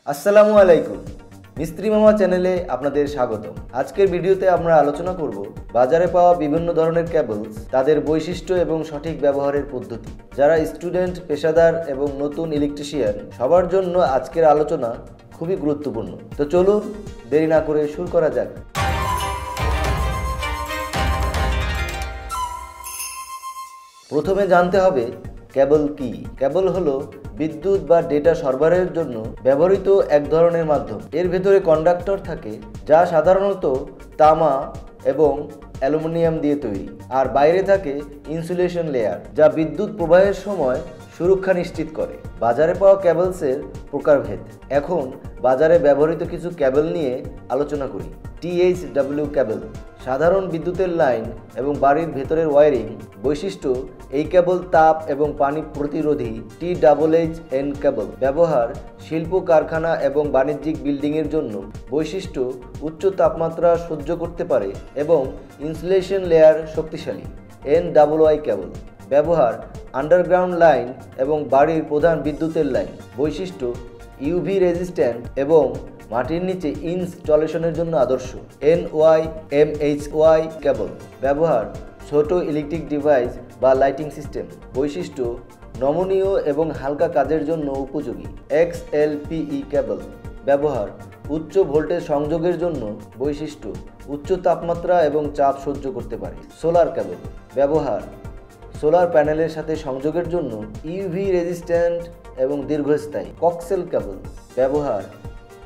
আসসালামু আলাইকুম। মিস্ত্রি মামা চ্যানেলে আপনাদের স্বাগত। আজকের ভিডিওতে আমরা আলোচনা করব বাজারে পাওয়া বিভিন্ন ধরনের কেবলস, তাদের বৈশিষ্ট্য এবং সঠিক ব্যবহারের পদ্ধতি। যারা স্টুডেন্ট, পেশাদার এবং নতুন ইলেকট্রিশিয়ান সবার জন্য আজকের আলোচনা খুবই গুরুত্বপূর্ণ। তো চলুন দেরি না করে শুরু করা যাক। প্রথমে জানতে হবে কেবল কি। কেবল হলো বিদ্যুৎ বা ডেটা সরবরাহের জন্য ব্যবহৃত এক ধরনের মাধ্যম। এর ভেতরে কন্ডাক্টর থাকে যা সাধারণত তামা এবং অ্যালুমিনিয়াম দিয়ে তৈরি, আর বাইরে থাকে ইনসুলেশন লেয়ার যা বিদ্যুৎ প্রবাহের সময় সুরক্ষা নিশ্চিত করে। বাজারে পাওয়া কেবলসের প্রকারভেদ। এখন বাজারে ব্যবহৃত কিছু কেবল নিয়ে আলোচনা করি। THW কেবল, সাধারণ বিদ্যুতের লাইন এবং বাড়ির ভেতরের ওয়্যারিং। বৈশিষ্ট্য: এই কেবল তাপ এবং পানি প্রতিরোধী। THN কেবল, ব্যবহার: শিল্প, কারখানা এবং বাণিজ্যিক বিল্ডিংয়ের জন্য। বৈশিষ্ট্য: উচ্চ তাপমাত্রা সহ্য করতে পারে এবং ইনসুলেশন লেয়ার শক্তিশালী। NYY কেবল, ব্যবহার: আন্ডারগ্রাউন্ড লাইন এবং বাড়ির প্রধান বিদ্যুতের লাইন। বৈশিষ্ট্য: UV রেজিস্ট্যান্ট এবং মাটির নিচে ইনস্টলেশনের জন্য আদর্শ। NYMHY কেবল, ব্যবহার: ছোট ইলেকট্রিক ডিভাইস বা লাইটিং সিস্টেম। বৈশিষ্ট্য: নমনীয় এবং হালকা কাজের জন্য উপযোগী। XLPE কেবল, ব্যবহার: উচ্চ ভোল্টেজ সংযোগের জন্য। বৈশিষ্ট্য: উচ্চ তাপমাত্রা এবং চাপ সহ্য করতে পারে। সোলার কেবল, ব্যবহার: সোলার প্যানেলের সাথে সংযোগের জন্য। UV রেজিস্ট্যান্ট এবং দীর্ঘস্থায়ী। কক্সেল কেবল, ব্যবহার: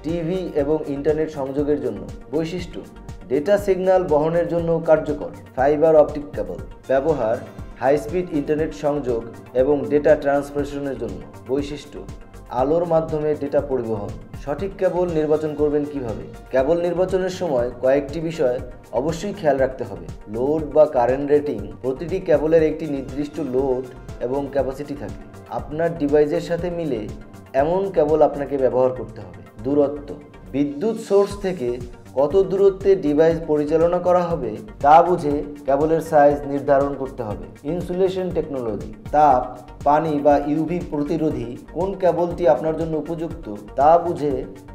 টিভি এবং ইন্টারনেট সংযোগের জন্য। বৈশিষ্ট্য: ডেটা সিগন্যাল বহনের জন্য কার্যকর। ফাইবার অপটিক কেবল, ব্যবহার: হাই স্পিড ইন্টারনেট সংযোগ এবং ডেটা ট্রান্সমিশনের জন্য। বৈশিষ্ট্য: আলোর মাধ্যমে ডেটা পরিবহন। সঠিক কেবল নির্বাচন করবেন কিভাবে? কেবল নির্বাচনের সময় কয়েকটি বিষয় অবশ্যই খেয়াল রাখতে হবে। লোড বা কারেন্ট রেটিং: প্রতিটি কেবলের একটি নির্দিষ্ট লোড এবং ক্যাপাসিটি থাকে। আপনার ডিভাইসের সাথে মিলে এমন কেবল আপনাকে ব্যবহার করতে হবে। দূরত্ব: বিদ্যুৎ সোর্স থেকে কত দূরত্বে ডিভাইস পরিচালনা করা হবে তা বুঝে কেবলের সাইজ নির্ধারণ করতে হবে। ইনসুলেশন টেকনোলজি: তাপ, পানি বা UV প্রতিরোধী কোন কেবলটি আপনার জন্য উপযুক্ত তা বুঝে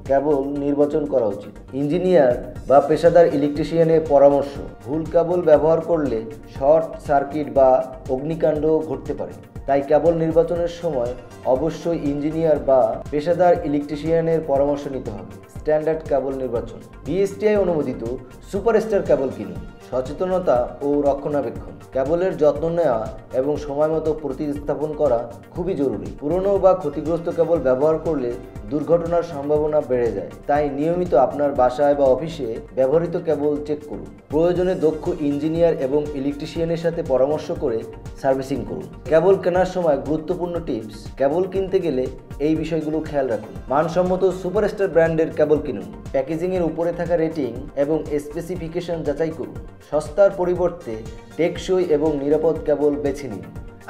কেবল নির্বাচন করা উচিত। ইঞ্জিনিয়ার বা পেশাদার ইলেকট্রিশিয়ানের পরামর্শ: ভুল কেবল ব্যবহার করলে শর্ট সার্কিট বা অগ্নিকাণ্ড ঘটতে পারে, তাই কেবল নির্বাচনের সময় অবশ্যই ইঞ্জিনিয়ার বা পেশাদার ইলেকট্রিশিয়ানের পরামর্শ নিতে হবে। স্ট্যান্ডার্ড কেবল নির্বাচন: BSTI অনুমোদিত সুপারস্টার কেবল কিনুন। সচেতনতা ও রক্ষণাবেক্ষণ: কেবলের যত্ন নেওয়া এবং সময়মতো প্রতিস্থাপন করা খুবই জরুরি। পুরনো বা ক্ষতিগ্রস্ত কেবল ব্যবহার করলে দুর্ঘটনার সম্ভাবনা বেড়ে যায়, তাই নিয়মিত আপনার বাসায় বা অফিসে ব্যবহৃত কেবল চেক করুন। প্রয়োজনে দক্ষ ইঞ্জিনিয়ার এবং ইলেকট্রিশিয়ানের সাথে পরামর্শ করে সার্ভিসিং করুন। কেবল কেনার সময় গুরুত্বপূর্ণ টিপস: কেবল কিনতে গেলে এই বিষয়গুলো খেয়াল রাখুন। মানসম্মত সুপারস্টার ব্র্যান্ডের কেবল কিনুন। প্যাকেজিংয়ের উপরে থাকা রেটিং এবং স্পেসিফিকেশন যাচাই করুন। সস্তার পরিবর্তে টেকসই এবং নিরাপদ কেবল বেছে নিন।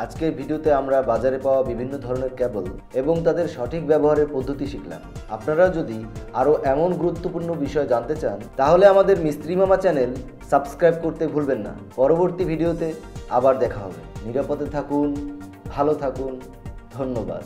আজকের ভিডিওতে আমরা বাজারে পাওয়া বিভিন্ন ধরনের কেবল এবং তাদের সঠিক ব্যবহারের পদ্ধতি শিখলাম। আপনারা যদি আরও এমন গুরুত্বপূর্ণ বিষয় জানতে চান তাহলে আমাদের মিস্ত্রি মামা চ্যানেল সাবস্ক্রাইব করতে ভুলবেন না। পরবর্তী ভিডিওতে আবার দেখা হবে। নিরাপদে থাকুন, ভালো থাকুন। ধন্যবাদ।